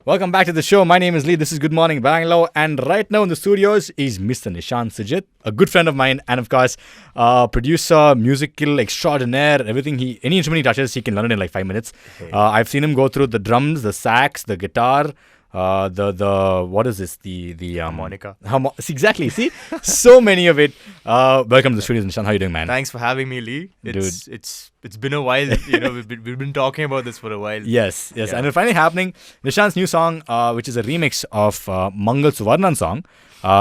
Welcome back to the show. My name is Lee. This is Good Morning Bangalore. And right now in the studios is Mr. Nishant Sujit, a good friend of mine. And of course, producer, musical extraordinaire. Any instrument he touches, he can learn it in like 5 minutes. Okay. I've seen him go through the drums, the sax, the guitar, what is this? The Harmonica. Exactly. See, so many of it. Welcome to the studios, Nishant. How are you doing, man? Thanks for having me, Lee. It's been a while. We've been talking about this for a while. Yes. Yeah. And it's finally happening. Nishant's new song, which is a remix of Mangal Suvarnan song,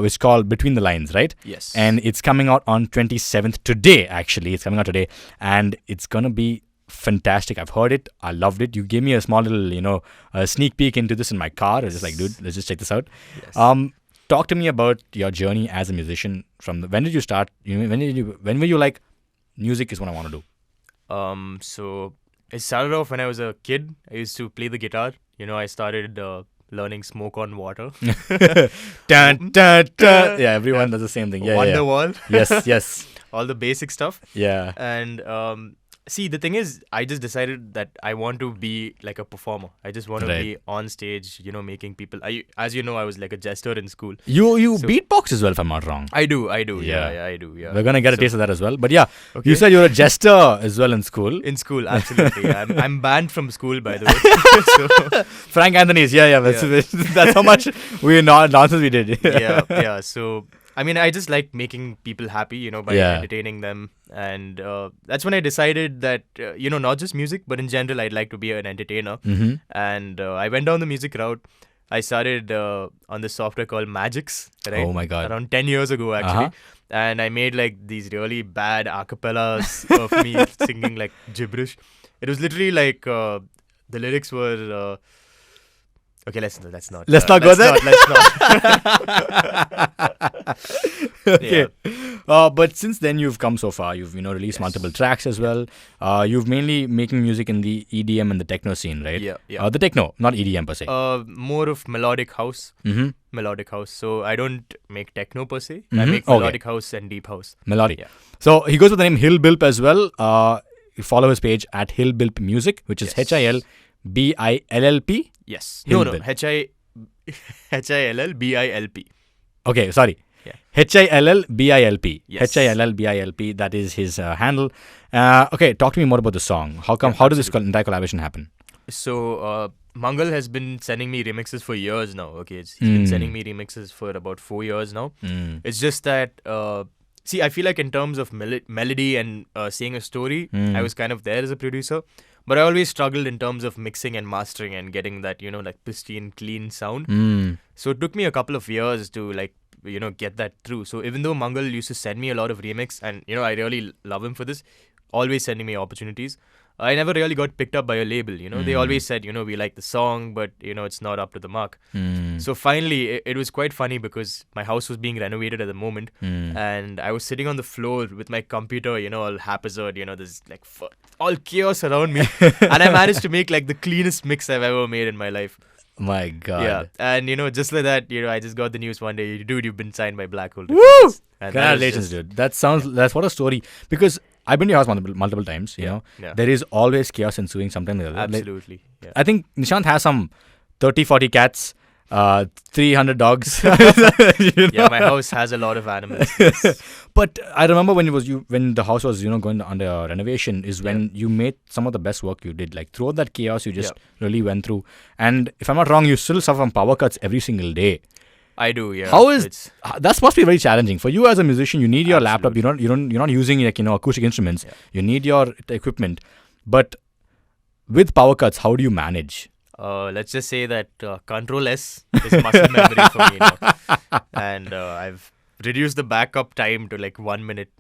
which is called Between the Lines, right? Yes. And it's coming out on 27th today, actually. It's coming out today. And it's going to be fantastic. I've heard it. I loved it. You gave me a small little, sneak peek into this in my car. I was just like, dude, let's just check this out. Yes. Talk to me about your journey as a musician. When did you start? When were you like, music is what I want to do? So it started off when I was a kid. I used to play the guitar. I started learning Smoke on Water. Dun, dun, dun. Yeah, everyone does the same thing. Yeah, Wonderwall. Yes. All the basic stuff. Yeah. And see, the thing is, I just decided that I want to be like a performer. I just want to Right. be on stage, making people. As you know, I was like a jester in school. You So- beatbox as well, if I'm not wrong. I do. Yeah. Yeah, I do. Yeah. We're gonna get a So- taste of that as well. But yeah, Okay. you said you're a jester as well in school. In school, absolutely. I'm banned from school, by the way. So, Frank Anthony's, yeah. That's how much nonsense we did. yeah. So, I mean, I just like making people happy, by Yeah. entertaining them. And that's when I decided that, not just music, but in general, I'd like to be an entertainer. Mm-hmm. And I went down the music route. I started on this software called Magix, right? Oh my God. Around 10 years ago, actually. Uh-huh. And I made like these really bad acapellas of me singing like gibberish. It was literally like the lyrics were. Okay, let's not. Let's not go there? Let's not. Okay. Yeah. But since then you've come so far. You've released Yes. multiple tracks as well. You've mainly making music in the EDM and the techno scene, right? Yeah. The techno, not EDM per se. More of melodic house. Mm-hmm. Melodic house. So I don't make techno per se. I Mhm. make Okay. melodic house and deep house. Melodic. Yeah. So he goes with the name Hilbilp as well. You follow his page at Hilbilp Music, which is Yes. HILBILLP. Yes. No. Hilbilp. HILLBILP. Okay, sorry. Yeah. HILLBILP. Yes. HILLBILP. That is his handle. Okay, talk to me more about the song. How did this entire collaboration happen? So Mangal has been sending me remixes for years now. Okay, he's been sending me remixes for about 4 years now. It's just that see, I feel like in terms of melody and saying a story, I was kind of there as a producer, but I always struggled in terms of mixing and mastering and getting that like pristine, clean sound. So it took me a couple of years to get that through. So even though Mangal used to send me a lot of remix, and I really love him for this, always sending me opportunities, I never really got picked up by a label. They always said, we like the song, but it's not up to the mark. So finally, it was quite funny because my house was being renovated at the moment, and I was sitting on the floor with my computer, all haphazard, there's like all chaos around me, and I managed to make like the cleanest mix I've ever made in my life. My God. Yeah, and just like that, I just got the news one day, dude, you've been signed by Black Hole. Woo! Records. And that was Congratulations, just- dude. That's what a story. Because I've been to your house multiple times, you know. Yeah. There is always chaos ensuing sometimes. Like, Absolutely. Yeah. I think Nishant has some 30, 40 cats, 300 dogs. Yeah, my house has a lot of animals. Yes. But I remember when the house was going under renovation is when you made some of the best work you did. Like throughout that chaos, you just really went through. And if I'm not wrong, you still suffer from power cuts every single day. I do, yeah. How is It's- that must be very challenging for you as a musician? You need your laptop. You're not using acoustic instruments. Yeah. You need your equipment. But with power cuts, how do you manage? let's just say that Control S is muscle memory for me now. And I've reduced the backup time to like 1 minute.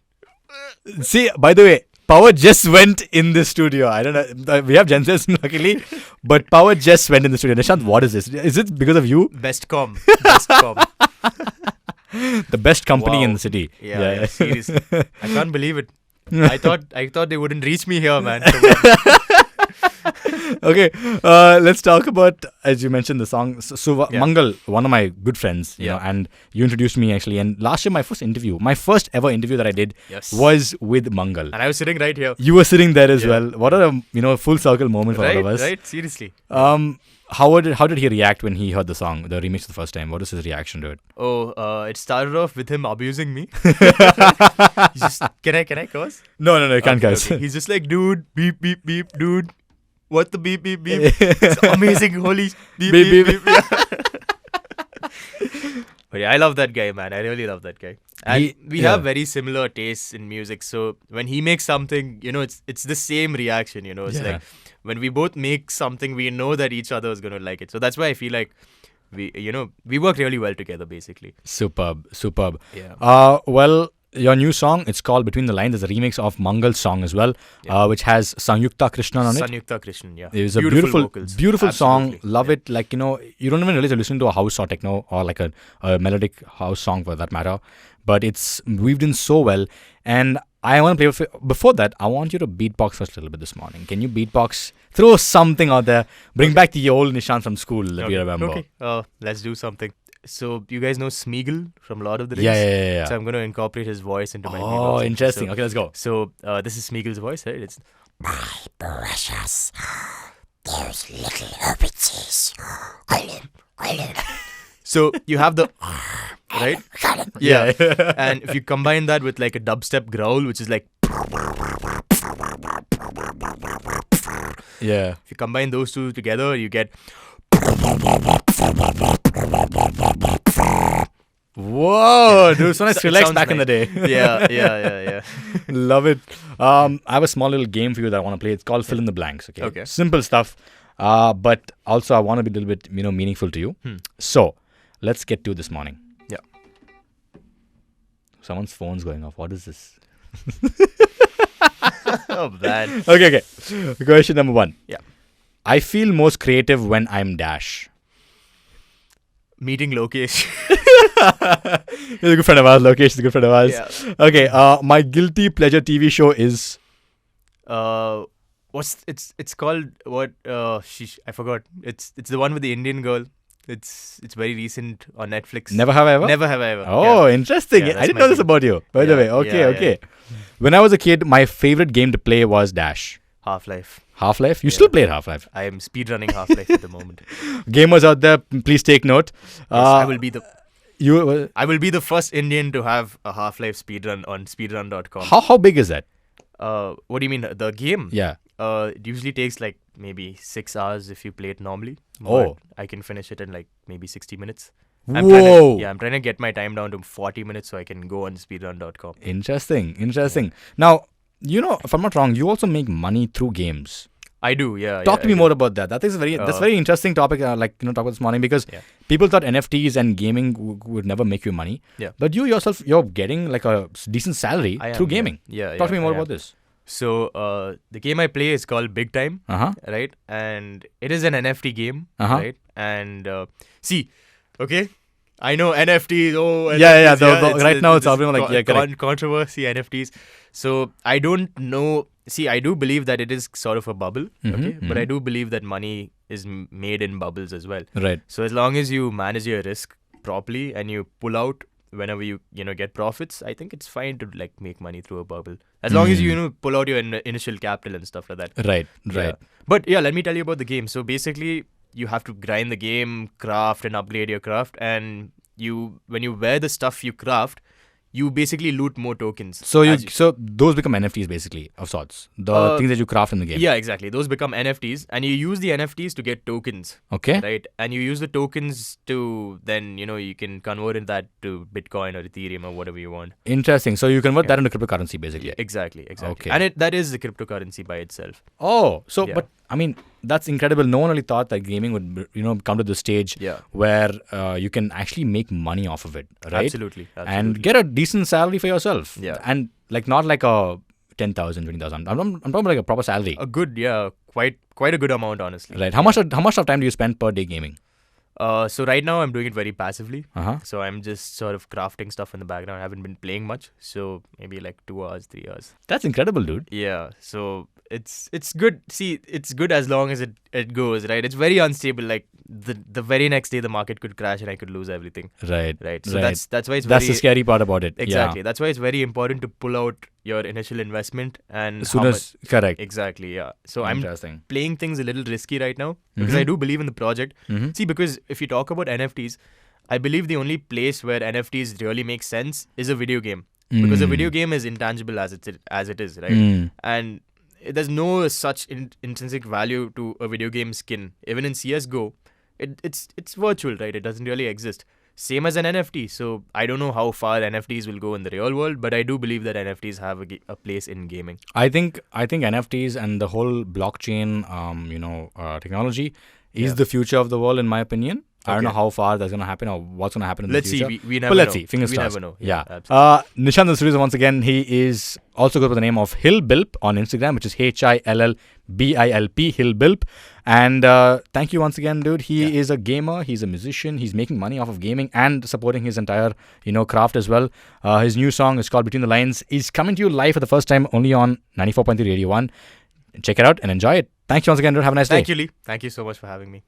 See, by the way, power just went in the studio. I don't know. We have Jensens, luckily, but power just went in the studio. Nishant, what is this? Is it because of you? Best com. Best com. The best company in Wow. the city. Yeah, seriously. I can't believe it. I thought they wouldn't reach me here, man. Come on. Okay, let's talk about, as you mentioned, the song. So Yeah. Mangal, one of my good friends, you know, Yeah. and you introduced me actually. And last year, my first ever interview that I did Yes. was with Mangal. And I was sitting right here. You were sitting there as Yeah. well. What a full circle moment for all of us. Right? Seriously. how did he react when he heard the song, the remix the first time? What was his reaction to it? It started off with him abusing me. He's just, can I curse? No, you can't Okay, guys. okay. He's just like, dude, beep, beep, beep, dude. What the beep, beep, beep? It's amazing. Holy beep, Beep, beep, beep. beep. Yeah. But yeah, I love that guy, man. I really love that guy. And we have very similar tastes in music. So when he makes something, it's the same reaction, It's Yeah. like when we both make something, we know that each other is going to like it. So that's why I feel like we work really well together, basically. Superb. Yeah. Well, your new song, it's called Between the Lines. There's a remix of Mangal's song as well, which has Sanyukta Krishnan on it. Sanyukta Krishnan, yeah. It was a vocals. beautiful song. Absolutely. Love it. Like, you don't even realize you're listening to a house or techno or like a melodic house song for that matter. But it's weaved in so well. And I want to play with it. Before that, I want you to beatbox first a little bit this morning. Can you beatbox? Throw something out there. Bring back the old Nishant from school that we remember. Okay. Let's do something. So you guys know Smeagol from Lord of the Rings? Yeah. So I'm going to incorporate his voice into my beatbox Oh, section. interesting. Okay, let's go. So this is Smeagol's voice, right? It's My precious, those little hobbitses. so you have the right? Yeah. And if you combine that with like a dubstep growl, which is like, Yeah. if you combine those two together, you get Whoa, dude, so nice. It Relax sounds back in the day. yeah. Love it. I have a small little game for you that I want to play. It's called Fill in the Blanks. Okay. Simple stuff. But also I want to be a little bit, meaningful to you. So let's get to this morning. Yeah. Someone's phone's going off. What is this? Oh, man. Okay. Question number 1. Yeah. I feel most creative when I'm dash. Meeting Lokesh. He's a good friend of ours. Lokesh is a good friend of ours. Yeah. Okay. My guilty pleasure TV show is. It's called what? I forgot. It's the one with the Indian girl. It's very recent on Netflix. Never Have I Ever? Never Have I Ever. Oh, interesting. Yeah, I that's didn't my know this game. about you. By the Yeah, way. Okay. yeah. When I was a kid, my favorite game to play was Dash. Half-Life. Half-Life? You Yeah. still play Half-Life? I am speedrunning Half-Life at the moment. Gamers out there, please take note. Yes, I will be the first Indian to have a Half-Life speedrun on speedrun.com. How big is that? What do you mean? The game? Yeah. It usually takes like maybe 6 hours if you play it normally. Oh. But I can finish it in like maybe 60 minutes. Whoa. I'm trying to get my time down to 40 minutes so I can go on speedrun.com. Interesting. Now, if I'm not wrong, you also make money through games. I do, yeah. Talk to me more about that. That's a very interesting topic. Talk about this morning because people thought NFTs and gaming would never make you money. Yeah. But you yourself, you're getting like a decent salary through gaming. Yeah. Talk to me more about this. So the game I play is called Big Time, right? And it is an NFT game, right? And okay, I know NFTs. Oh, NFTs, right now it's everyone like correct. Controversy NFTs. So I don't know. See, I do believe that it is sort of a bubble, but I do believe that money is made in bubbles as well. Right. So as long as you manage your risk properly and you pull out whenever you get profits, I think it's fine to like make money through a bubble as long as you pull out your initial capital and stuff like that. Right. Yeah. But yeah, let me tell you about the game. So basically, you have to grind the game, craft and upgrade your craft, and when you wear the stuff you craft, you basically loot more tokens. So those become NFTs basically of sorts. The things that you craft in the game. Yeah, exactly. Those become NFTs, and you use the NFTs to get tokens. Okay. Right, and you use the tokens to then you can convert that to Bitcoin or Ethereum or whatever you want. Interesting. So you convert that into cryptocurrency basically. Yeah, exactly. Okay. And that is the cryptocurrency by itself. Oh, so but I mean that's incredible. No one really thought that gaming would come to the stage where you can actually make money off of it, right? Absolutely. And get a decent salary for yourself. Yeah. And like not like a 10,000, 20,000. I'm talking about like a proper salary. A good, quite a good amount, honestly. Right. How much of time do you spend per day gaming? So right now I'm doing it very passively. Uh-huh. So I'm just sort of crafting stuff in the background. I haven't been playing much. So maybe like 2 hours, 3 hours. That's incredible, dude. Yeah. So it's good. See, it's good as long as it goes, right? It's very unstable. Like the very next day, the market could crash and I could lose everything. Right. Right. So Right. that's why it's That's very the scary part about it. exactly. That's why it's very important to pull out your initial investment and As soon how as correct. exactly. Yeah. So I'm Interesting. playing things a little risky right now because I do believe in the project. Mhm. See, because if you talk about NFTs, I believe the only place where NFTs really make sense is a video game. Because a video game is intangible as it is, right? Mm. And there's no such intrinsic value to a video game skin. Even in CS:GO, it's virtual, right? It doesn't really exist. Same as an NFT. So I don't know how far NFTs will go in the real world, but I do believe that NFTs have a place in gaming. I think NFTs and the whole blockchain, technology is Yeah. the future of the world, in my opinion. I don't know Okay. how far that's going to happen or what's going to happen in Let's the see. future. We never But let's know. see. Fingers we crossed. never know. Yeah. Absolutely. Nishant in the studios once again. He is also good with the name of Hilbilp on Instagram, which is HILLBILP, Hilbilp. And thank you once again, dude. He is a gamer. He's a musician. He's making money off of gaming and supporting his entire, craft as well. His new song is called Between the Lines. Is coming to you live for the first time only on 94.3 Radio 1. Check it out and enjoy it. Thank you once again, dude. Have a nice day. Thank you, Lee. Thank you so much for having me.